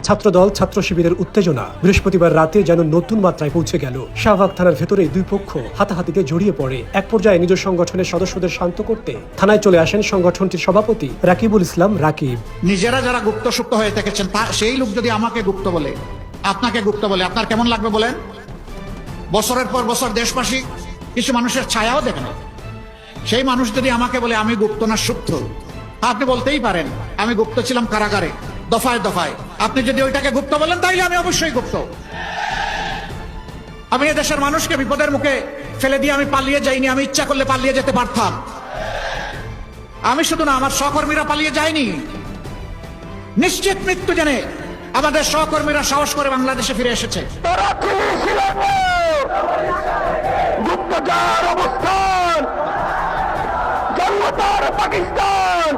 ছাত্রদল ছাত্র শিবিরের উত্তেজনা বৃহস্পতিবার রাতে যেন নতুন মাত্রায় পৌঁছে গেল। শাহবাগ থানার ভেতরে দুই পক্ষ হাতাহাতিতে জড়িয়ে পড়ে। এক পর্যায়ে নিজ সংগঠনের সদস্যদের শান্ত করতে থানায় চলে আসেন সংগঠনটির সভাপতি রাকিবুল ইসলাম রাকিব। নিজেরা যারা গুপ্ত সুপ্ত হয়ে থেকেছেন সেই লোক যদি আমাকে গুপ্ত বলে, আপনাকে গুপ্ত বলে, আপনার কেমন লাগবে বলেন? বছরের পর বছর দেশবাসী কিছু মানুষের ছায়াও দেখে না। সেই মানুষ যদি আমাকে বলে আমি গুপ্ত না সুপ্ত, আপনি বলতেই পারেন আমি গুপ্ত ছিলাম কারাগারে দফায় দফায়। আপনি যদি ওইটাকে গুপ্ত বলেন তাইলে আমি অবশ্যই গুপ্ত। আমি দেশের মানুষকে বিপদের মুখে ফেলে দিয়ে আমি পালিয়ে যাইনি। আমি ইচ্ছা করলে পালিয়ে যেতে পারতাম। আমি শুধু না, আমার সহকর্মীরা পালিয়ে যায়নি। নিশ্চিত মৃত্যু জেনে আমাদের সহকর্মীরা সাহস করে বাংলাদেশে ফিরে এসেছে। গুপ্তচর অবস্থান, জন্মতার পাকিস্তান,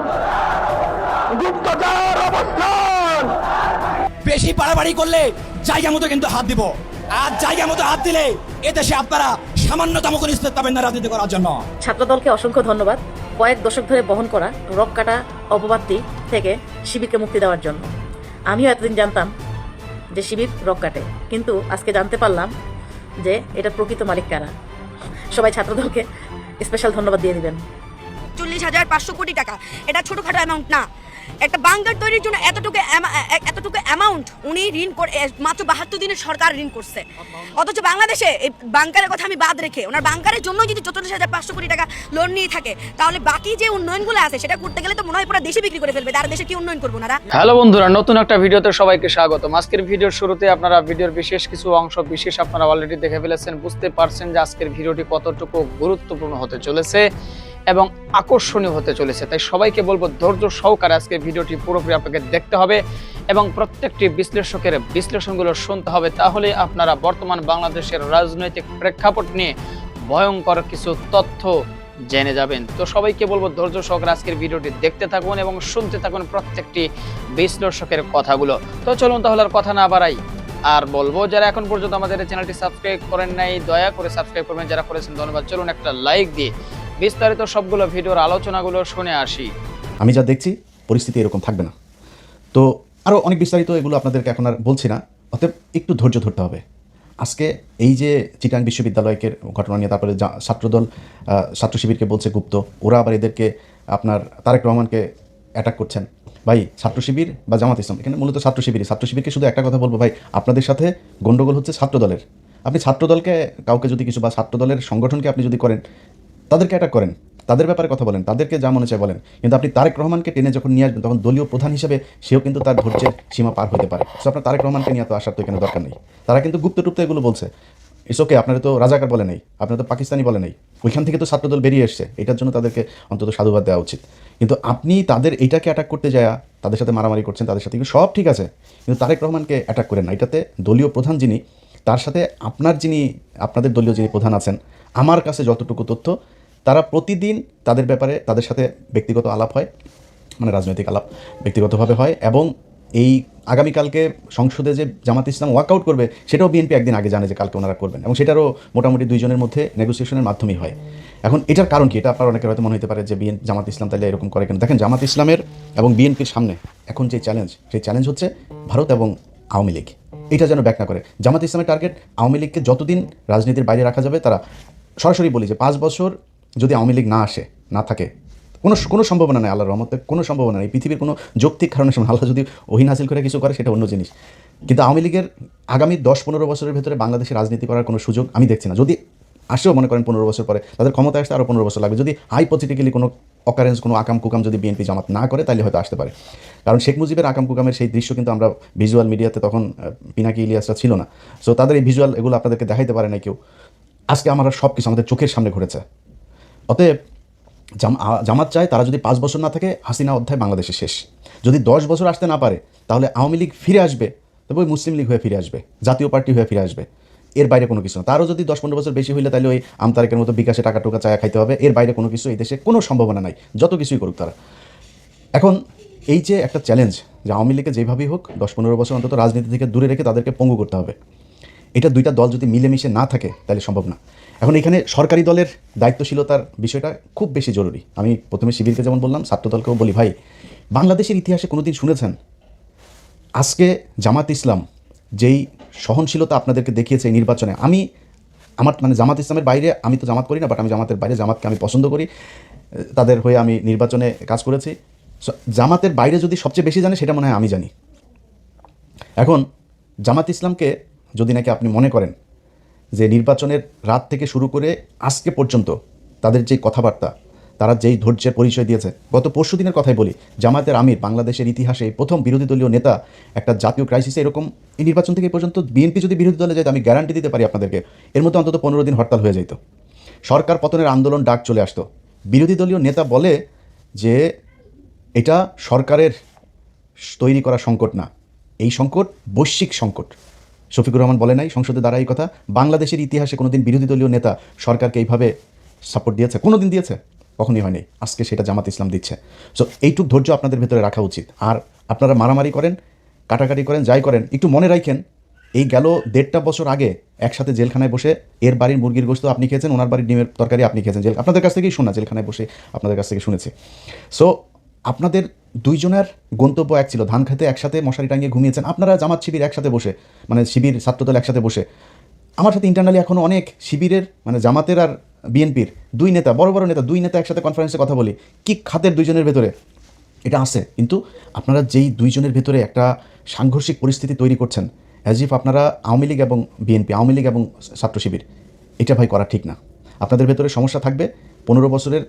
গুপ্তচর অবস্থান। বেশি বাড়াবাড়ি করলে জায়গা মতো কিন্তু হাত দিব, আর জায়গা মতো হাত দিলে এদেশে আপনারা সামান্যতম কোনো স্পেস পাবেন না রাজনীতি করার জন্য। ছাত্রদলকে অসংখ্য ধন্যবাদ কয়েক দশক ধরে বহন করা রক কাটা অপবাদটি থেকে শিবিরকে মুক্তি দেওয়ার জন্য। আমিও এতদিন জানতাম যে শিবির রক কাটে, কিন্তু আজকে জানতে পারলাম যে এটা প্রকৃত মালিক কারা। সবাই ছাত্রদলকে স্পেশাল ধন্যবাদ দিয়ে দিবেন। 40,500 কোটি টাকা এটা ছোটখাটো অ্যামাউন্ট না। একটা বাংকার তৈরির জন্য এতটুকু অ্যামাউন্ট উনি ঋণ করে মাত্র 72 দিনের সরকার ঋণ করছে। অথচ বাংলাদেশে এই বাংকারের কথা আমি বাদ রেখে ওনার বাংকারের জন্য যদি 44,500 কোটি টাকা লোন নিয়ে থাকে, তাহলে বাকি যে উন্নয়নগুলো আছে সেটা করতে গেলে তো মনে হয় পুরো দেশে বিক্রি করে ফেলবে। তার দেশে কি উন্নয়ন করবো না? হ্যালো বন্ধুরা, নতুন একটা ভিডিওতে সবাইকে স্বাগতম। আজকের ভিডিওর শুরুতে আপনারা ভিডিওর বিশেষ কিছু অংশ আপনারা অলরেডি দেখে ফেলেছেন। বুঝতে পারছেন যে আজকের ভিডিওটি কতটুকু গুরুত্বপূর্ণ হতে চলেছে এবং আকর্ষণীয় হতে চলেছে। তাই সবাইকে বলবো ধৈর্য সহকারে আজকের ভিডিওটি পুরোপুরি আপনাকে দেখতে হবে এবং প্রত্যেকটি বিশ্লেষকের বিশ্লেষণগুলো শুনতে হবে। তাহলে আপনারা বর্তমান বাংলাদেশের রাজনৈতিক প্রেক্ষাপট নিয়ে ভয়ঙ্কর কিছু তথ্য জেনে যাবেন। তো সবাইকে বলবো ধৈর্য সহকারে আজকের ভিডিওটি দেখতে থাকুন এবং শুনতে থাকুন প্রত্যেকটি বিশ্লেষকের কথাগুলো। তো চলুন তাহলে আর কথা না বাড়াই, আর বলবো যারা এখন পর্যন্ত আমাদের চ্যানেলটি সাবস্ক্রাইব করেন নাই দয়া করে সাবস্ক্রাইব করবেন, যারা করেছেন ধন্যবাদ। চলুন একটা লাইক দিয়ে বিস্তারিত সবগুলো ভিডিওর আলোচনাগুলো শুনে আসি। আমি যা দেখছি পরিস্থিতি এরকম থাকবে না। তো আরও অনেক বিস্তারিত এগুলো আপনাদেরকে এখন আর বলছি না, অতএব একটু ধৈর্য ধরতে হবে। আজকে এই যে চিটাং বিশ্ববিদ্যালয়ের ঘটনা নিয়ে, তারপরে ছাত্রদল ছাত্র শিবিরকে বলছে গুপ্ত, ওরা আবার এদেরকে আপনার তারেক রহমানকে অ্যাটাক করছেন। ভাই ছাত্র শিবির বা জামাত ইসলাম, এখানে মূলত ছাত্র শিবিরকে শুধু একটা কথা বলবো, ভাই আপনাদের সাথে গণ্ডগোল হচ্ছে ছাত্রদলের। আপনি ছাত্রদলকে কাউকে যদি কিছু বা ছাত্রদলের সংগঠনকে আপনি যদি করেন, তাদেরকে অ্যাটাক করেন, তাদের ব্যাপারে কথা বলেন, তাদেরকে যা মনে চায় বলেন, কিন্তু আপনি তারেক রহমানকে টেনে যখন নিয়ে আসবেন তখন দলীয় প্রধান হিসেবে সেও কিন্তু তার ধৈর্যের সীমা পার হতে পারে। সো আপনার তারেক রহমানকে নিয়ে তো আসার তো এখানে দরকার নেই। তারা কিন্তু গুপ্ত টুপ্ত এগুলো বলছে, ইটস ওকে, আপনারা তো রাজাকার বলে নেই, আপনারা তো পাকিস্তানি বলে নেই, ওইখান থেকে তো ছাত্রদল বেরিয়ে এসছে, এটার জন্য তাদেরকে অন্তত সাধুবাদ দেওয়া উচিত। কিন্তু আপনি তাদের এইটাকে অ্যাটাক করতে যায়, তাদের সাথে মারামারি করছেন, তাদের সাথে কিন্তু সব ঠিক আছে, কিন্তু তারেক রহমানকে অ্যাটাক করেন না। এটাতে দলীয় প্রধান যিনি, তার সাথে আপনাদের দলীয় যিনি প্রধান আছেন, আমার কাছে যতটুকু তথ্য, তারা প্রতিদিন তাদের ব্যাপারে তাদের সাথে ব্যক্তিগত আলাপ হয়, মানে রাজনৈতিক আলাপ ব্যক্তিগতভাবে হয়। এবং এই আগামীকালকে সংসদে যে জামাত ইসলাম ওয়াকআউট করবে সেটাও বিএনপি একদিন আগে জানে যে কালকে ওনারা করবেন, এবং সেটারও মোটামুটি দুইজনের মধ্যে নেগোসিয়েশনের মাধ্যমেই হয়। এখন এটার কারণ কি, এটা আপনার অনেকের হয়তো মনে হতে পারে যে জামাত ইসলাম তাহলে এরকম করে কেন। দেখেন, জামাত ইসলামের এবং বিএনপির সামনে এখন যে চ্যালেঞ্জ, সেই চ্যালেঞ্জ হচ্ছে ভারত এবং আওয়ামী লীগ। এটা যেন ব্যাক না করে। জামাত ইসলামের টার্গেট আওয়ামী লীগকে যতদিন রাজনীতির বাইরে রাখা যাবে। তারা সরাসরি বলি যে 5 বছর যদি আওয়ামী লীগ না থাকে, কোনো সম্ভাবনা নেই, আল্লাহর রহমতে কোনো সম্ভাবনা নেই, পৃথিবীর কোনো যৌক্তিক কারণে আল্লাহ যদি ওহী নাযিল করে কিছু করে সেটা অন্য জিনিস। কিন্তু আওয়ামী লীগের আগামী 10-15 বছরের ভেতরে বাংলাদেশে রাজনীতি করার কোনো সুযোগ আমি দেখছি না। যদি আসেও মনে করেন 15 বছর পরে, তাদের ক্ষমতায় আসতে আরও 15 বছর লাগবে। যদি হাইপোথেটিক্যালি কোনো অকারেন্স, কোনো আকাম কুকাম যদি বিএনপি জামাত না করে, তাহলে হয়তো আসতে পারে। কারণ শেখ মুজিবের আকাম কুকামের সেই দৃশ্য কিন্তু আমরা ভিজুয়াল মিডিয়াতে, তখন পিনাকি ইলিয়াসরা ছিল না, সো তাদের এই ভিজুয়াল এগুলো আপনাদেরকে দেখাইতে পারে না কেউ। আজকে আমরা সব কিছু আমাদের চোখের সামনে ঘটেছে। অতএব জামাত চায় তারা যদি 5 বছর না থাকে, হাসিনা অধ্যায় বাংলাদেশে শেষ। যদি 10 বছর আসতে না পারে, তাহলে আওয়ামী লীগ ফিরে আসবে, তবে ওই মুসলিম লীগ হয়ে ফিরে আসবে, জাতীয় পার্টি হয়ে ফিরে আসবে। এর বাইরে কোনো কিছু না। তারও যদি 10-15 বছর বেশি হইলে, তাহলে ওই আমতারেকের মতো বিকাশে টাকা টোকা চায়া খাইতে হবে। এর বাইরে কোনো কিছু এই দেশে কোনো সম্ভাবনা নাই, যত কিছুই করুক তারা। এখন এই যে একটা চ্যালেঞ্জ, যে আওয়ামী লীগকে যেভাবেই হোক 10-15 বছর অন্তত রাজনীতি থেকে দূরে রেখে তাদেরকে পঙ্গু করতে হবে, এটা দুইটা দল যদি মিলেমিশে না থাকে তাহলে সম্ভব না। এখন এখানে সরকারি দলের দায়িত্বশীলতার বিষয়টা খুব বেশি জরুরি। আমি প্রথমে শিবিরকে যেমন বললাম, ছাত্রদলকেও বলি, ভাই বাংলাদেশের ইতিহাসে কোনোদিন শুনেছেন আজকে জামাত ইসলাম যেই সহনশীলতা আপনাদেরকে দেখিয়েছে এই নির্বাচনে, আমার মানে জামাত ইসলামের বাইরে আমি তো জামাত করি না, বাট আমি জামাতের বাইরে জামাতকে আমি পছন্দ করি, তাদের হয়ে আমি নির্বাচনে কাজ করেছি। জামাতের বাইরে যদি সবচেয়ে বেশি জানে সেটা মনে হয় আমি জানি। এখন জামাত ইসলামকে যদি নাকি আপনি মনে করেন যে নির্বাচনের রাত থেকে শুরু করে আজকে পর্যন্ত তাদের যেই কথাবার্তা, তারা যেই ধৈর্যের পরিচয় দিয়েছে, গত পরশু দিনের কথাই বলি, জামাতের আমির বাংলাদেশের ইতিহাসে প্রথম বিরোধী দলীয় নেতা, একটা জাতীয় ক্রাইসিসে এরকম এই নির্বাচন থেকে পর্যন্ত বিএনপি যদি বিরোধী দলে যেত, আমি গ্যারান্টি দিতে পারি আপনাদেরকে এর মধ্যে অন্তত 15 দিন হরতাল হয়ে যেত, সরকার পতনের আন্দোলন ডাক চলে আসতো। বিরোধী দলীয় নেতা বলে যে এটা সরকারের তৈরি করা সংকট না, এই সংকট বৈশ্বিক সংকট। শফিকুর রহমান বলে নাই সংসদে দাঁড়ায় এই কথা? বাংলাদেশের ইতিহাসে কোনোদিন বিরোধী দলীয় নেতা সরকারকে এইভাবে সাপোর্ট দিয়েছে? কোনো দিন দিয়েছে? কখনই হয়নি। আজকে সেটা জামাত ইসলাম দিচ্ছে। সো এইটুক ধৈর্য আপনাদের ভেতরে রাখা উচিত। আর আপনারা মারামারি করেন, কাটাকাটি করেন, যাই করেন, একটু মনে রাখেন এই গেল 1.5 বছর আগে একসাথে জেলখানায় বসে এর বাড়ির মুরগির গোশত আপনি খেয়েছেন, ওনার বাড়ির ডিমের তরকারি আপনি খেয়েছেন, আপনাদের কাছ থেকেই শোনা, জেলখানায় বসে আপনাদের কাছ থেকে শুনেছি। সো আপনাদের দুইজনের গন্তব্য এক ছিল, ধান খেতে একসাথে মশারি টাঙিয়ে ঘুমিয়েছেন আপনারা, জামাত শিবির একসাথে বসে, মানে শিবির ছাত্রদল একসাথে বসে। আমার সাথে ইন্টারনালি এখনও অনেক শিবিরের মানে জামাতের আর বিএনপির দুই নেতা, বড় বড় নেতা, দুই নেতা একসাথে কনফারেন্সে কথা বলি, কি খাতের দুইজনের ভেতরে এটা আছে। কিন্তু আপনারা যেই দুইজনের ভেতরে একটা সাংঘর্ষিক পরিস্থিতি তৈরি করছেন, অ্যাজ ইফ আপনারা আওয়ামী লীগ এবং বিএনপি, আওয়ামী লীগ এবং ছাত্র শিবির, এটা ভাই করা ঠিক না। আপনাদের ভেতরে সমস্যা থাকবে, 15 বছরের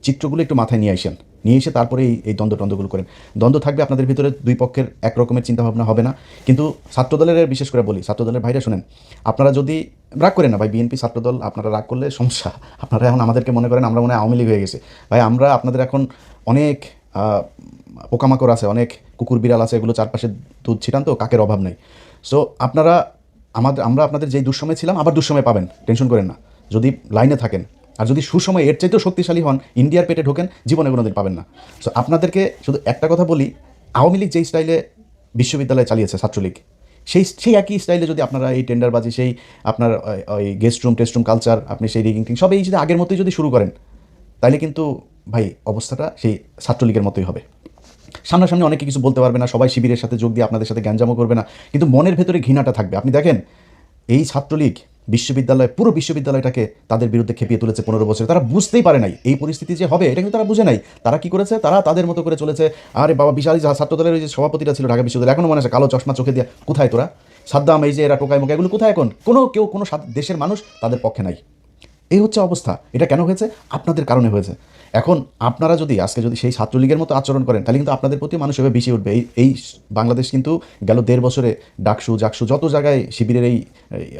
চিত্রগুলো একটু মাথায় নিয়ে আসেন, নিয়ে এসে তারপরে এই দ্বন্দ্বগুলো করেন। দ্বন্দ্ব থাকবে আপনাদের ভিতরে, দুই পক্ষের এক রকমের চিন্তাভাবনা হবে না। কিন্তু ছাত্রদলের বিশেষ করে বলি, ছাত্রদলের ভাইরা শুনেন, আপনারা যদি রাগ করেন না ভাই, বিএনপি ছাত্রদল আপনারা রাগ করলে সমস্যা। আপনারা এখন আমাদেরকে মনে করেন আমরা মনে হয় আওয়ামী লীগ হয়ে গেছে। ভাই আমরা আপনাদের এখন অনেক পোকামাকড় আছে, অনেক কুকুর বিড়াল আছে, এগুলো চারপাশে দুধ ছিটান, তো কাকের অভাব নেই। সো আপনারা আমরা আপনাদের যেই দুঃসময় ছিলাম আবার দুঃসময় পাবেন, টেনশন করেন না, যদি লাইনে থাকেন। আর যদি সুসময় এর চাইতেও শক্তিশালী হন, ইন্ডিয়ার পেটে ঢোকেন, জীবনে কোনোদিন পাবেন না। সো আপনাদেরকে শুধু একটা কথা বলি, আওয়ামী লীগ যেই স্টাইলে বিশ্ববিদ্যালয় চালিয়েছে ছাত্রলীগ, সেই একই স্টাইলে যদি আপনারা এই টেন্ডারবাজি, সেই আপনার ওই guest room test room culture, আপনি সেই রিগিং টিং সব এই যদি আগের মতোই যদি শুরু করেন, তাইলে কিন্তু ভাই অবস্থাটা সেই ছাত্রলীগের মতোই হবে। সামনাসামনি অনেকে কিছু বলতে পারবে না, সবাই শিবিরের সাথে যোগ দিয়ে আপনাদের সাথে গ্যাঞ্জামও করবে না, কিন্তু মনের ভেতরে ঘৃণাটা থাকবে। আপনি দেখেন এই ছাত্রলীগ বিশ্ববিদ্যালয়, পুরো বিশ্ববিদ্যালয়টাকে তাদের বিরুদ্ধে খেপিয়ে তুলেছে 15 বছরে। তারা বুঝতেই পারে নাই এই পরিস্থিতি যে হবে, এটা কিন্তু তারা বুঝে নাই। তারা কি করেছে, তারা তাদের মতো করে চলেছে। আরে বাবা, বিশালী ছাত্রদলের যে সভাপতিরা ছিল ঢাকা বিশ্ববিদ্যালয়, এখনও মনে আছে, কালো চশমা চোখে দিয়ে, কোথায় তোরা? সাদ্দাম, এই যে এরা টোকাই মোকা, এগুলো কোথায় এখন? কোনো দেশের মানুষ তাদের পক্ষে নাই। এই হচ্ছে অবস্থা। এটা কেন হয়েছে? আপনাদের কারণে হয়েছে। এখন আপনারা যদি আজকে যদি সেই ছাত্রলীগের মতো আচরণ করেন, তাহলে কিন্তু আপনাদের প্রতি মানুষ এভাবে বেশি উঠবে। এই বাংলাদেশ কিন্তু গেল 1.5 বছরে ডাকসু জাকসু যত জায়গায় শিবিরের এই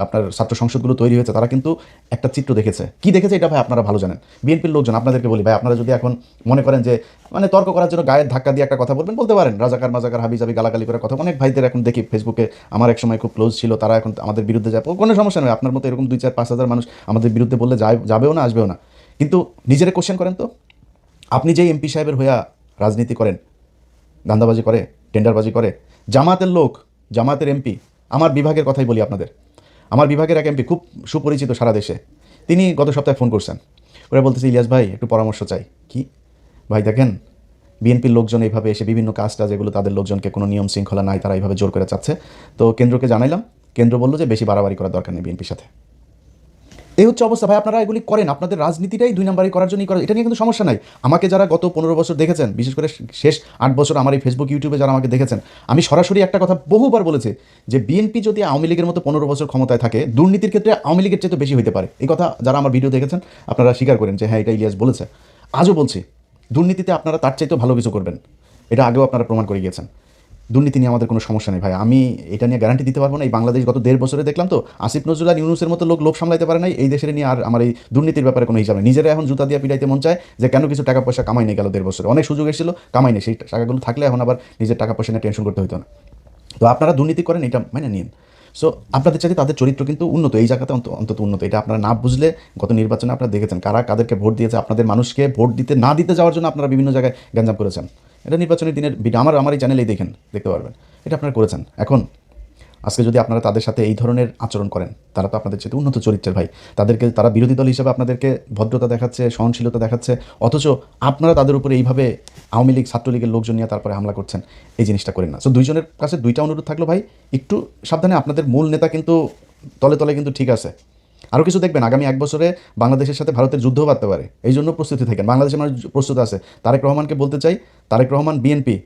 আপনার ছাত্র সংসদগুলো তৈরি হয়েছে, তারা কিন্তু একটা চিত্র দেখেছে। কি দেখেছে এটা ভাই আপনারা ভালো জানেন। বিএনপির লোকজন, আপনাদেরকে বলি ভাই, আপনারা যদি এখন মনে করেন যে মানে তর্ক করার জন্য গায়ের ধাক্কা দিয়ে একটা কথা বলবেন, বলতে পারেন, রাজাকার মাজাকার হাবি জাবি গালাগালি করে কথা। অনেক ভাইদের এখন দেখি ফেসবুকে, আমার এক সময় খুব ক্লোজ ছিল, তারা এখন আমাদের বিরুদ্ধে যায়, কোনো সমস্যা নয়। আপনার মতো এরকম 2-4-5 হাজার মানুষ আমাদের বিরুদ্ধে বললে যাবেও না, আসবেও না। কিন্তু নিজেরা কোশ্চেন করেন তো, আপনি যেই এমপি সাহেবের হইয়া রাজনীতি করেন, ধান্দাবাজি করে, টেন্ডারবাজি করে, জামাতের লোক, জামাতের এমপি, আমার বিভাগের কথাই বলি আপনাদের, আমার বিভাগের এক এমপি খুব সুপরিচিত সারা দেশে, তিনি গত সপ্তাহে ফোন করছেন, ওরা বলতেছে, ইলিয়াস ভাই একটু পরামর্শ চাই। কি ভাই? দেখেন বিএনপির লোকজন এইভাবে এসে বিভিন্ন কাজটা, যেগুলো তাদের লোকজনকে কোনো নিয়ম শৃঙ্খলা নাই, তারা এইভাবে জোর করে চাচ্ছে। তো কেন্দ্রকে জানাইলাম, কেন্দ্র বললো যে বেশি বাড়াবাড়ি করার দরকার নেই বিএনপির সাথে। এই হচ্ছে অবস্থা ভাই। আপনারা এগুলি করেন, আপনাদের রাজনীতিটাই 2 নাম্বারই করার জন্যই করেন, এটা নিয়ে কিন্তু সমস্যা নাই। আমাকে যারা গত 15 বছর দেখেছেন, বিশেষ করে শেষ 8 বছর আমার এই ফেসবুক ইউটিউবে যারা আমাকে দেখেছেন, আমি সরাসরি একটা কথা বহুবার বলেছি যে বিএনপি যদি আওয়ামী লীগের মতো 15 বছর ক্ষমতায় থাকে, দুর্নীতির ক্ষেত্রে আওয়ামী লীগের চেয়ে তো বেশি হতে পারে। এই কথা যারা আমার ভিডিও দেখেছেন আপনারা স্বীকার করেন যে হ্যাঁ, এটা ইলিয়াস বলেছে। আজও বলছি, দুর্নীতিতে আপনারা তার চাইতেও ভালো কিছু করবেন, এটা আগেও আপনারা প্রমাণ করে গিয়েছেন। দুর্নীতি নিয়ে আমাদের কোনো সমস্যা নেই ভাই, আমি এটা নিয়ে গ্যারান্টি দিতে পারবো না। এই বাংলাদেশ গত 1.5 বছরে দেখলাম তো, আসিফ নজরুল আর ইউনুসের মতো লোক সামলাইতে পারে নাই এই দেশের নিয়ে। আর আমার এই দুর্নীতির ব্যাপারে কোনো হিসাব নেই। নিজেরা এখন জুতা দিয়ে পিটাইতে মন চায় যে কেন কিছু টাকা পয়সা কামাই নেই, গেল 1.5 বছরে অনেক সুযোগ এসেছিল, কামাই নেই। সেই টাকাগুলো থাকলে এখন আবার নিজের টাকা পয়সা নিয়ে টেনশন করতে হতো না। তো আপনারা দুর্নীতি করেন, এটা মানে নিন। সো আপনাদের চাইতে তাদের চরিত্র কিন্তু উন্নত, এই জায়গাতে অন্তত উন্নত। এটা আপনারা না বুঝলে গত নির্বাচনে আপনারা দেখেছেন কারা কাদেরকে ভোট দিয়েছে। আপনাদের মানুষকে ভোট না দিতে যাওয়ার জন্য আপনারা বিভিন্ন জায়গায় গ্যাঞ্জাম করেছেন। এটা নির্বাচনের দিনের ভিডিও আমার এই চ্যানেলেই দেখতে পারবেন, এটা আপনারা করেছেন। এখন আজকে যদি আপনারা তাদের সাথে এই ধরনের আচরণ করেন, তারা তো আপনাদের চেয়ে উন্নত চরিত্রের ভাই, তারা বিরোধী দল হিসেবে আপনাদেরকে ভদ্রতা দেখাচ্ছে, সহনশীলতা দেখাচ্ছে, অথচ আপনারা তাদের উপরে এইভাবে আওয়ামী লীগ ছাত্রলীগের লোকজন নিয়ে তারপরে হামলা করছেন। এই জিনিসটা করেন না। সো দুইজনের কাছে দুইটা অনুরোধ থাকলো ভাই, একটু সাবধানে। আপনাদের মূল নেতা কিন্তু তলে তলে কিন্তু ঠিক আছে। আরও কিছু দেখবেন, আগামী 1 বছরে বাংলাদেশের সাথে ভারতের যুদ্ধও বাড়তে পারে, এই জন্য প্রস্তুতি থাকেন। বাংলাদেশের মানুষ প্রস্তুত আছে। তারেক রহমানকে বলতে চাই, তারেক রহমান বিএনপি,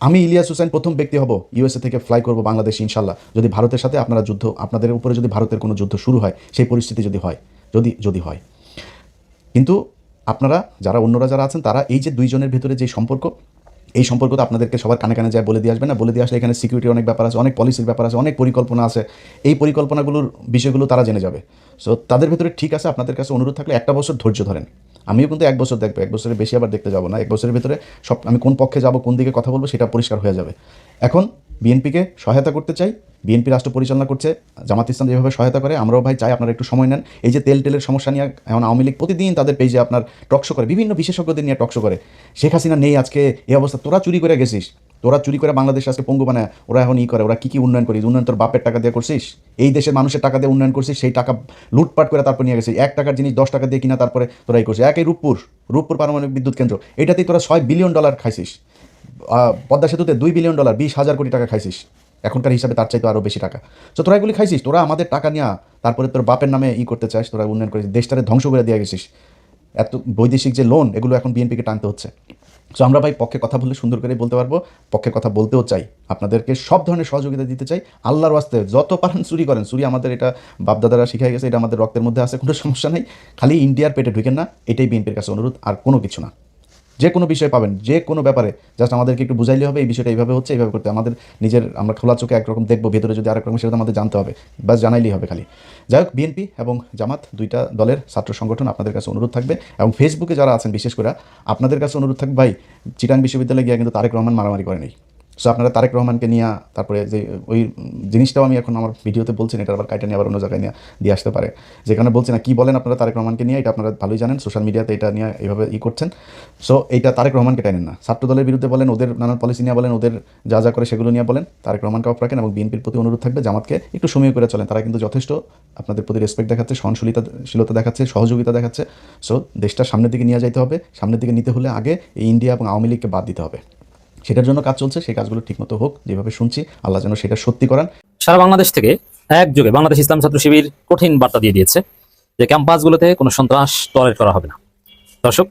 আমি ইলিয়াস হোসেন প্রথম ব্যক্তি হব ইউএসএ থেকে ফ্লাই করব বাংলাদেশ ইনশাল্লাহ, যদি ভারতের সাথে আপনারা যুদ্ধ, আপনাদের উপরে যদি ভারতের কোনো যুদ্ধ শুরু হয়, সেই পরিস্থিতি যদি হয়, যদি হয়। কিন্তু আপনারা যারা অন্যরা যারা আছেন, তারা এই যে দুইজনের ভেতরে যে সম্পর্ক, এই সম্পর্ক তো আপনাদেরকে সবার কানে কানে যায় বলে দিয়ে আসবে না। বলে দিয়ে আসলে এখানে সিকিউরিটির অনেক ব্যাপার আছে, অনেক পলিসির ব্যাপার আছে, অনেক পরিকল্পনা আছে। এই পরিকল্পনাগুলোর বিষয়গুলো তারা জেনে যাবে। সো তাদের ভেতরে ঠিক আছে, আপনাদের কাছে অনুরোধ থাকলে 1 বছর ধৈর্য ধরেন। আমিও কিন্তু 1 বছর দেখবো, 1 বছরের বেশি আবার দেখতে যাব না। 1 বছরের ভেতরে সব আমি কোন পক্ষে যাব, কোন দিকে কথা বলবো, সেটা পরিষ্কার হয়ে যাবে। এখন বিএনপিকে সহায়তা করতে চাই। বিএনপি রাষ্ট্র পরিচালনা করছে, জামাত ইসলাম যেভাবে সহায়তা করে, আমরাও ভাই চাই আপনারা একটু সময় নেন। এই যে তেলের সমস্যা নিয়ে এখন আওয়ামী লীগ প্রতিদিন তাদের পেজে আপনার টকশো করে, বিভিন্ন বিশেষজ্ঞদের নিয়ে টকশো করে। শেখ হাসিনা নেই আজকে এই অবস্থা, তোরা চুরি করে গেছিস, তোরা চুরি করে বাংলাদেশ আজকে পঙ্গু বানায়, ওরা এখন করে, ওরা কী উন্নয়ন করিস? উন্নয়ন তোর বাপের টাকা দিয়ে করছিস, এই দেশের মানুষের টাকা দিয়ে উন্নয়ন করছিস, সেই টাকা লুটপাট করে তারপর নিয়ে গেছিস। 1 টাকার জিনিস 10 টাকা দিয়ে কিনা তারপরে তোরা এই করছিস। এই রূপপুর পারমাণবিক বিদ্যুৎ কেন্দ্র, এটাতেই তোরা $6 বিলিয়ন খাইছিস। পদ্মা সেতুতে $2 বিলিয়ন, 20,000 কোটি টাকা খাইছিস। এখনকার হিসাবে তার চাইতে আরও বেশি টাকা। তো তোরা এগুলি খাইছিস, তোরা আমাদের টাকা নিয়ে তারপরে তোর বাপের নামে করতে চাস, তোরা উন্নয়ন করেছিস, দেশটারে ধ্বংস করে দিয়ে গেছিস। এত বৈদেশিক যে লোন, এগুলো এখন বিএনপিকে টানতে হচ্ছে। সো আমরা ভাই পক্ষে কথা বললে সুন্দর করে বলতে পারবো, পক্ষের কথা বলতেও চাই, আপনাদেরকে সব ধরনের সহযোগিতা দিতে চাই। আল্লাহর ওয়াস্তে যত পারেন চুরি করেন, চুরি আমাদের এটা বাপদাদারা শিখাই গেছে, এটা আমাদের রক্তের মধ্যে আছে, কোনো সমস্যা নেই। খালি ইন্ডিয়ার পেটে ঢুকেন না, এটাই বিএনপির কাছে অনুরোধ, আর কোনো কিছু না। যে কোনো বিষয় পাবেন, যে কোনো ব্যাপারে জাস্ট আমাদেরকে একটু বুঝাইলে হবে, এই বিষয়টা এইভাবে হচ্ছে, এইভাবে করতে আমাদের নিজের, আমরা খোলা চোখে একরকম দেখবো, ভেতরে যদি আরেক রকম, সেটা আমাদের জানতে হবে, বাস জানাইলেই হবে খালি। যাই হোক, বিএনপি এবং জামাত দুইটা দলের ছাত্র সংগঠন, আপনাদের কাছে অনুরোধ থাকবে, এবং ফেসবুকে যারা আছেন বিশেষ করে আপনাদের কাছে অনুরোধ থাকবে, ভাই চিটাং বিশ্ববিদ্যালয়ে গিয়ে কিন্তু তারেক রহমান মারামারি করে নেই। সো আপনারা তারেক রহমানকে নিয়ে, তারপরে যে ওই জিনিসটাও আমি এখন আমার ভিডিওতে বলছি, এটা আবার কাইটা নিয়ে আবার অন্য জায়গায় নিয়ে দিয়ে আসতে পারে, যেখানে বলছি না কী বলেন আপনারা তারেক রহমানকে নিয়ে, এটা আপনারা ভালোই জানেন, সোশ্যাল মিডিয়াতে এটা নিয়ে এইভাবে করছেন। সো এইটা তারেক রহমানকে টানেন না, ছাত্র দলের বিরুদ্ধে বলেন, ওদের নানান পলিসি নিয়ে বলেন, ওদের যা যা করে সেগুলো নিয়ে বলেন, তারেক রহমানকে অফ রাখেন। এবং বিএনপির প্রতি অনুরোধ থাকবে, জামাতকে একটু সময় করে চলেন, তারা কিন্তু যথেষ্ট আপনাদের প্রতি রেসপেক্ট দেখাচ্ছে, সহনশীলতা দেখাচ্ছে, সহযোগিতা দেখাচ্ছে। সো দেশটা সামনের দিকে নিয়ে যাইতে হবে, সামনের দিকে নিতে হলে আগে এই ইন্ডিয়া এবং আওয়ামী লীগকে বাদ দিতে হবে, সেটার জন্য কাজ চলছে, সেই কাজগুলো ঠিকমতো হোক, যেভাবে শুনছি আল্লাহ যেন সেটা সত্যি করান। সারা বাংলাদেশ থেকে একযোগে বাংলাদেশ ইসলাম ছাত্র শিবির কঠিন বার্তা দিয়ে দিয়েছে যে ক্যাম্পাসগুলোতে কোনো সন্ত্রাস টলারেট করা হবে না। দর্শক,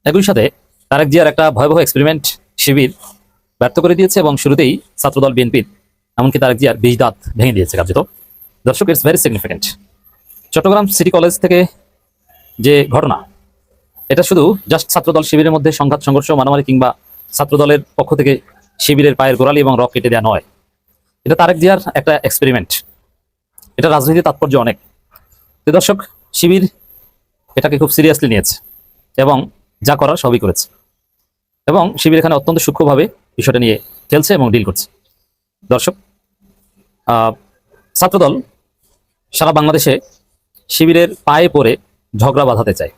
একই সাথে তারেক জিয়ার একটা ভয়াবহ এক্সপেরিমেন্ট শিবির ব্যর্থ করে দিয়েছে, এবং শুরুতেই ছাত্রদল বিএনপির এমনকি তারেক জিয়ার 20 দাঁত ভেঙে দিয়েছে কার্যত। দর্শক, it's very significant. Chittagong city college থেকে যে ঘটনা, এটা শুধু জাস্ট ছাত্রদল শিবিরের মধ্যে সংঘাত, সংঘর্ষ, মারামারি কিংবা ছাত্রদলের পক্ষ থেকে শিবিরের পায়ের গোড়ালি এবং রক কেটে দেওয়া নয়, এটা তারেক জিয়ার একটা এক্সপেরিমেন্ট। এটা রাজনীতির তাৎপর্য অনেক। তো দর্শক, শিবির এটাকে খুব সিরিয়াসলি নিয়েছে এবং যা করার সবই করেছে, এবং শিবির এখানে অত্যন্ত সূক্ষ্মভাবে বিষয়টা নিয়ে খেলছে এবং ডিল করছে। দর্শক, ছাত্রদল সারা বাংলাদেশে শিবিরের পায়ে পড়ে ঝগড়া বাঁধাতে চায়,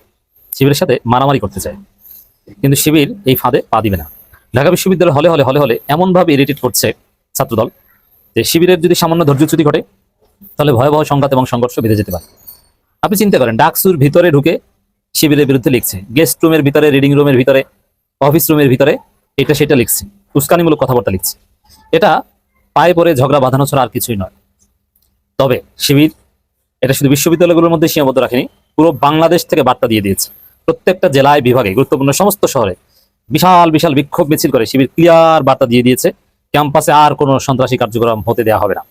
শিবিরের সাথে মারামারি করতে চায়, কিন্তু শিবির এই ফাঁদে পা দিবে না। ঢাকা বিশ্ববিদ্যালয় হলে এমনভাবে ইরিটেট করছে ছাত্রদল যে শিবিরের যদি সামান্য ধৈর্যচ্যুতি ঘটে, তাহলে ভয়াবহ সংঘাত এবং সংঘর্ষ বেঁধে যেতে পারে। আপনি চিন্তা করেন, ডাকসুর ভিতরে ঢুকে শিবিরের বিরুদ্ধে লিখছে, গেস্ট রুমের ভিতরে, রিডিং রুমের ভিতরে, অফিস রুমের ভিতরে এটা সেটা লিখছে, উস্কানিমূলক কথাবার্তা লিখছে। এটা পায়ে পড়ে ঝগড়া বাঁধানো ছাড়া আর কিছুই নয়। তবে শিবির এটা শুধু বিশ্ববিদ্যালয়গুলোর মধ্যে সীমাবদ্ধ রাখেনি, পুরো বাংলাদেশ থেকে বার্তা দিয়ে দিয়েছে। প্রত্যেকটা জেলায়, বিভাগে, গুরুত্বপূর্ণ সমস্ত শহরে বিশাল বিশাল বিক্ষোভ মিছিল করে শিবির ক্লিয়ার বার্তা দিয়ে দিয়েছে, ক্যাম্পাসে আর কোনো সন্ত্রাসী কার্যক্রম হতে দেওয়া হবে না।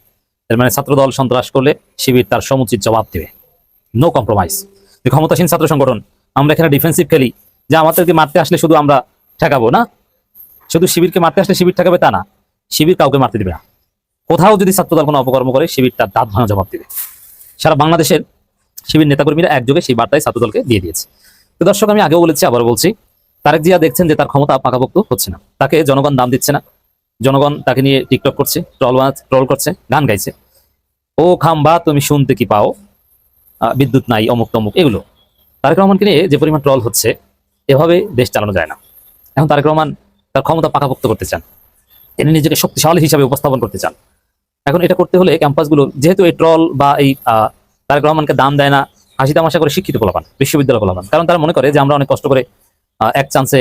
এর মানে ছাত্রদল সন্ত্রাস করলে শিবির তার সমুচিত জবাব দেবে, নো কম্প্রোমাইজ। ক্ষমতাসীন ছাত্র সংগঠন, আমরা এখানে ডিফেন্সিভ খেলি যে আমাদেরকে মারতে আসলে শুধু আমরা ঠেকাবো না, শুধু শিবিরকে মারতে আসলে শিবির ঠেকাবে তা না, শিবির কাউকে মারতে দিবে না। কোথাও যদি ছাত্রদল কোনো অপকর্ম করে, শিবির তার দাঁত ভাঙা জবাব দেবে। সারা বাংলাদেশের শিবির নেতাকর্মীরা একযোগে সেই বার্তায় ছাত্রদলকে দিয়ে দিয়েছে। তো দর্শক, আমি আগেও বলেছি, আবারও বলছি, তারেক জিয়া দেখছেন যে তার ক্ষমতা পাকাপোক্ত হচ্ছে না, তাকে জনগণ দাম দিচ্ছে না, জনগণ তাকে নিয়ে টিকটক করছে, ট্রল করছে, গান গাইছে, ও খাম্বা তুমি শুনতে কি পাও, বিদ্যুৎ নাই, অমুক তমুক, এগুলো। তারেক রহমানকে নিয়ে যে পরিমাণ ট্রল হচ্ছে, এভাবে দেশ চালানো যায় না। এখন তারেক রহমান তার ক্ষমতা পাকাপোক্ত করতে চান, তিনি নিজেকে শক্তিশালী হিসাবে উপস্থাপন করতে চান। এখন এটা করতে হলে ক্যাম্পাসগুলো যেহেতু এই ট্রল বা এই তারেক রহমানকে দাম দেয় না, হাসি তামাশা করে শিক্ষিত পোলাপান, বিশ্ববিদ্যালয় পোলাপান, কারণ তারা মনে করে যে আমরা অনেক কষ্ট করে এক চান্সে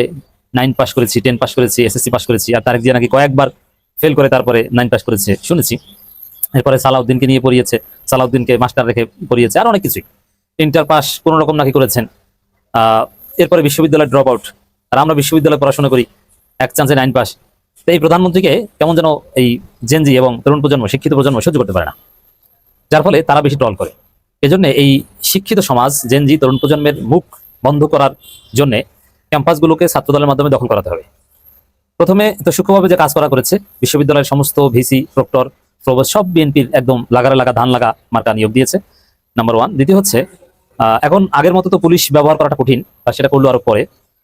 9 পাস করেছি, 10 পাস করেছি, এসএসসি পাস করেছি, আর তারেক জিয়া নাকি কয়েকবার ফেল করে তারপরে 9 পাস করেছে শুনেছি। এরপরে সালাউদ্দিনকে নিয়ে পড়িয়েছে, সালাউদ্দিনকে মাস্টার রেখে পড়িয়েছে, আর অনেক কিছুই। ইন্টার পাস কোনো রকম নাকি করেছেন, এরপরে বিশ্ববিদ্যালয় ড্রপ আউট, আর আমরা বিশ্ববিদ্যালয়ে পড়াশোনা করি এক চান্সে 9 পাস। তো এই প্রধানমন্ত্রীকে কেমন যেন এই জেনজি এবং তরুণ প্রজন্ম, শিক্ষিত প্রজন্ম সহ্য করতে পারে না, যার ফলে তারা বেশি ট্রল করে। এজন্য এই শিক্ষিত সমাজ, জেনজি তরুণ প্রজন্মের মুখ বন্ধ করার জন্য ক্যাম্পাসগুলোকে ছাত্রদলের মাধ্যমে দখল করাতে হবে। প্রথমে তো সূক্ষ্মভাবে যে কাজ করা করেছে, বিশ্ববিদ্যালয়ের সমস্ত ভিসি, প্রক্টর, প্রভোস্ট সব বিএনপির একদম লাগারে লাগা ধান লাগা মার্কা নিয়োগ দিয়েছে, নাম্বার 1। দ্বিতীয় হচ্ছে এখন আগের মতো তো পুলিশ ব্যবহার করাটা কঠিন, আর সেটা করলো আরো পরে।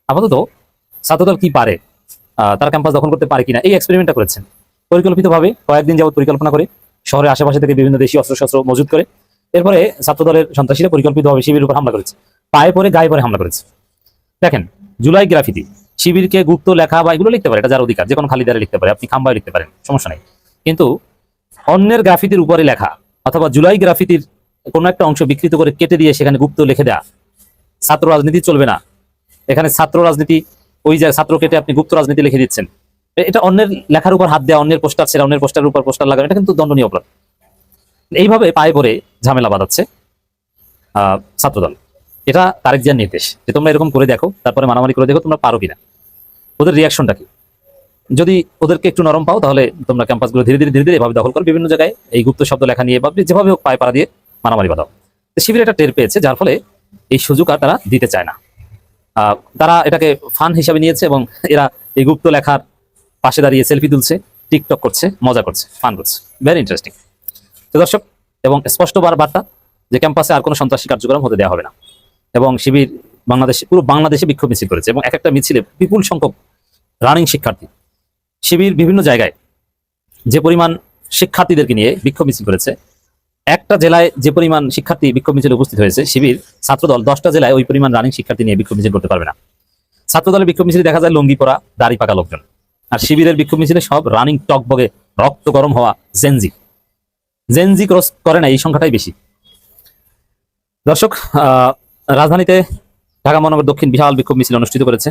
আপাতত ছাত্রদল কি পারে, তারা ক্যাম্পাস দখল করতে পারে কিনা, এই এক্সপেরিমেন্টটা করেছেন পরিকল্পিতভাবে। কয়েকদিন যাবত পরিকল্পনা করে শহরের আশেপাশে থেকে বিভিন্ন দেশি অস্ত্রশস্ত্র মজুত করে এরপরে ছাত্রদলের সন্ত্রাসীরা পরিকল্পিতভাবে শিবিরের উপর হামলা করেছে, পায়ে পরে গায়ে পরে হামলা করেছে। দেখেন, জুলাই গ্রাফিতি, শিবিরকে গুপ্ত লেখা বা এগুলো লিখতে পারে, এটা যার অধিকার, যে কোনো খালি দ্বারে লিখতে পারে, আপনি খাম্বায় লিখতে পারেন, সমস্যা নেই। কিন্তু অন্যের গ্রাফিতির উপরে লেখা অথবা জুলাই গ্রাফিতির কোনো একটা অংশ বিকৃত করে কেটে দিয়ে সেখানে গুপ্ত লিখে দেয়া, ছাত্র রাজনীতি চলবে না। এখানে ছাত্র রাজনীতি, ওই যে ছাত্র কেটে আপনি গুপ্ত রাজনীতি লিখে দিচ্ছেন, এটা অন্যের লেখার উপর হাত দেওয়া, অন্যের পোস্টার ছেড়া, অন্যের পোস্টারের উপর পোস্টার লাগানো, এটা কিন্তু দণ্ডনীয় অপরাধ। এইভাবে পায়ে পরে ঝামেলা বাঁধাচ্ছে ছাত্রদল। এটা তারেক জিয়ার নির্দেশ যে তোমরা এরকম করে দেখো, তারপরে মারামারি করে দেখো তোমরা পারো কিনা, ওদের রিয়াকশনটা কি। যদি ওদেরকে একটু নরম পাও তাহলে তোমরা ক্যাম্পাসগুলো ধীরে ধীরে এভাবে দখল করো, বিভিন্ন জায়গায় এই গুপ্ত শব্দ লেখা নিয়ে বা যেভাবে হোক পায়ে পাড়া দিয়ে মারামারি বাঁধাও। শিবির এটা টের পেয়েছে, যার ফলে এই সুযোগ আর তারা দিতে চায় না। তারা এটাকে ফান হিসাবে নিয়েছে এবং এরা এই গুপ্ত লেখার পাশে দাঁড়িয়ে সেলফি তুলছে, টিকটক করছে, মজা করছে, ফান করছে। Very interesting. তো দর্শক, এবং স্পষ্ট বার্তা যে ক্যাম্পাসে আর কোনো সন্ত্রাসী কার্যক্রম হতে দেওয়া হবে না। এবং শিবির বাংলাদেশে, পুরো বাংলাদেশে বিক্ষোভ মিছিল করেছে এবং এক একটা মিছিলে বিপুল সংখ্যক রানিং শিক্ষার্থী। শিবির বিভিন্ন জায়গায় যে পরিমাণ শিক্ষার্থীদেরকে নিয়ে বিক্ষোভ মিছিল করেছে, একটা জেলায় যে পরিমাণ শিক্ষার্থী বিক্ষোভ মিছিলে উপস্থিত হয়েছে, শিবির ছাত্রদল 10টা জেলায় ওই পরিমাণ রানিং শিক্ষার্থী নিয়ে বিক্ষোভ মিছিল করতে পারবে না। ছাত্রদলের বিক্ষোভ মিছিলে দেখা যায় লুঙ্গি পরা, দাড়ি পাকা লোকজন, আর শিবিরের বিক্ষোভ মিছিলে সব রানিং টকবগে রক্ত গরম হওয়া জেনজি ক্রস করে না, এই সংখ্যাটাই বেশি। দর্শক, রাজধানীতে ঢাকা মহানগর দক্ষিণ বিশাল বিক্ষোভ মিছিল অনুষ্ঠিত করেছে।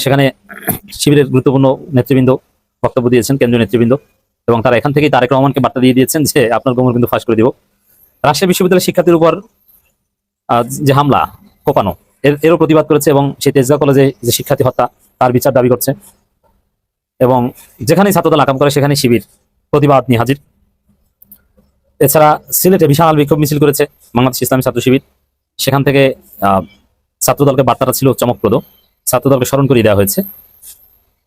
সেখানে শিবিরের গুরুত্বপূর্ণ নেতৃবৃন্দ বক্তব্য দিয়েছেন, কেন্দ্রীয় নেতৃবৃন্দ, এবং তারা এখান থেকেই তারেক রহমানকে বার্তা দিয়ে দিয়েছেন যে আপনার গোমর কিন্তু ফাঁস করে দিব। রাজশাহী বিশ্ববিদ্যালয়ের শিক্ষার্থীর উপর যে হামলা কোপানো, এরও প্রতিবাদ করেছে এবং সেই তেজগাঁও কলেজে যে শিক্ষার্থী হত্যা তার বিচার দাবি করছে। এবং যেখানেই ছাত্রদল আকাম করে সেখানে শিবির প্রতিবাদ নিয়ে হাজির। এছাড়া সিলেটে বিশাল বিক্ষোভ মিছিল করেছে বাংলাদেশ ইসলামী ছাত্র শিবির। সেখান থেকে ছাত্রদলকে বার্তাটা ছিল চমকপ্রদ। ছাত্রদলকে স্মরণ করিয়ে দেওয়া হয়েছে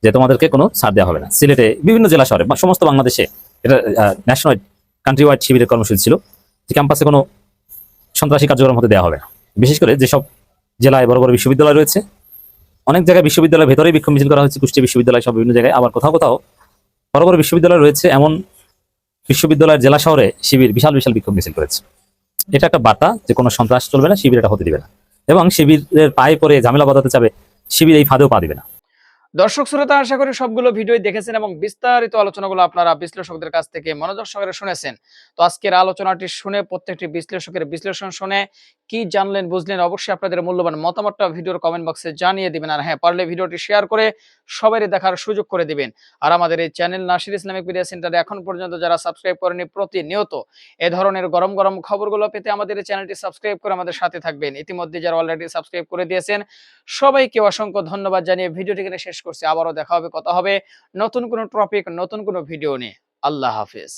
যে তোমাদেরকে কোনো ছাড় দেওয়া হবে না। সিলেটে বিভিন্ন জেলা শহরে বা সমস্ত বাংলাদেশে এটা ন্যাশনাল কান্ট্রি ওয়াইড শিবিরের কর্মসূচি ছিল যে ক্যাম্পাসে কোনো সন্ত্রাসী কার্যক্রম হতে দেওয়া হবে না। বিশেষ করে যেসব জেলায় বড় বড় বিশ্ববিদ্যালয় রয়েছে, অনেক জায়গায় বিশ্ববিদ্যালয়ের ভেতরেই বিক্ষোভ মিছিল করা হয়েছে, কুষ্টিয়া বিশ্ববিদ্যালয় সব বিভিন্ন জায়গায়, আবার কোথাও কোথাও বড় বড় বিশ্ববিদ্যালয় রয়েছে এমন বিশ্ববিদ্যালয়ের জেলা শহরে শিবির বিশাল বিশাল বিক্ষোভ মিছিল করেছে। এটা একটা বার্তা যে কোনো সন্ত্রাস চলবে না, শিবির এটা হতে দিবে না, এবং শিবিরের পায়ে পরে ঝামেলা বাঁধাতে চাবে, শিবির এই ফাঁদেও পা দিবে না। দর্শক শ্রোতা, আশা করি সবগুলো ভিডিও দেখেছেন এবং বিস্তারিত আলোচনাগুলো আপনারা বিশ্লেষকদের কাছ থেকে মনোযোগ সহকারে শুনেছেন। তো আজকের আলোচনাটি শুনে, প্রত্যেকটি বিশ্লেষকের বিশ্লেষণ শুনে কি জানলেন বুঝলেন, অবশ্যই আপনাদের মূল্যবান মতামতটা ভিডিওর কমেন্ট বক্সে জানিয়ে দিবেন। আর হ্যাঁ, পারলে ভিডিওটি শেয়ার করে সবাই দেখার সুযোগ করে দিবেন। আর আমাদের এই চ্যানেল নাসির ইসলামিক মিডিয়া সেন্টারে এখন পর্যন্ত যারা সাবস্ক্রাইব করেনি, প্রতিনিয়ত এ ধরনের গরম গরম খবরগুলো পেতে আমাদের এই চ্যানেলটি সাবস্ক্রাইব করে আমাদের সাথে থাকবেন। ইতিমধ্যে যারা অলরেডি সাবস্ক্রাইব করে দিয়েছেন সবাইকে অসংখ্য ধন্যবাদ জানিয়ে ভিডিওটি এখানে শেষ করছি। আবারও দেখা হবে, কথা হবে নতুন কোনো টপিক, নতুন কোনো ভিডিও নিয়ে। আল্লাহ হাফেজ।